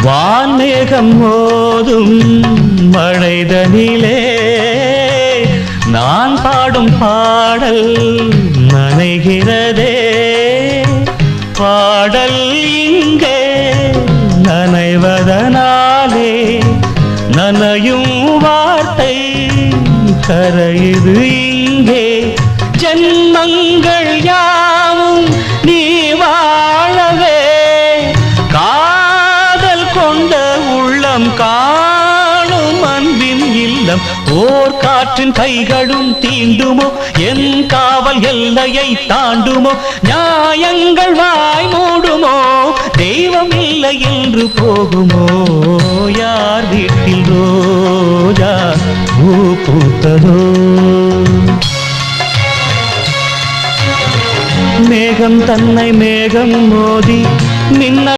வான்மேகம் மோதும் மழைதனிலே நான் பாடும் பாடல் நனைகிறதே. பாடல் இங்கே நனைவதனாலே நனையும் வார்த்தை கரையுது இங்கே. ஜன்மங்கள் யாவும் நீ வாழவே காதல் கொண்ட உள்ளம் காணும் அன்பின் இல்லம். ஓர் காற்றின் கைகளும் தீண்டுமோ என் காவல் எல்லையை தாண்டுமோ. நியாயங்கள் வாய் மூடுமோ தெய்வம் இல்லை என்று போகுமோ. யார் வீட்டில் ரோஜா பூ பூத்ததோ. மேகம் தன்னை மேகம் மோதி மின்னல்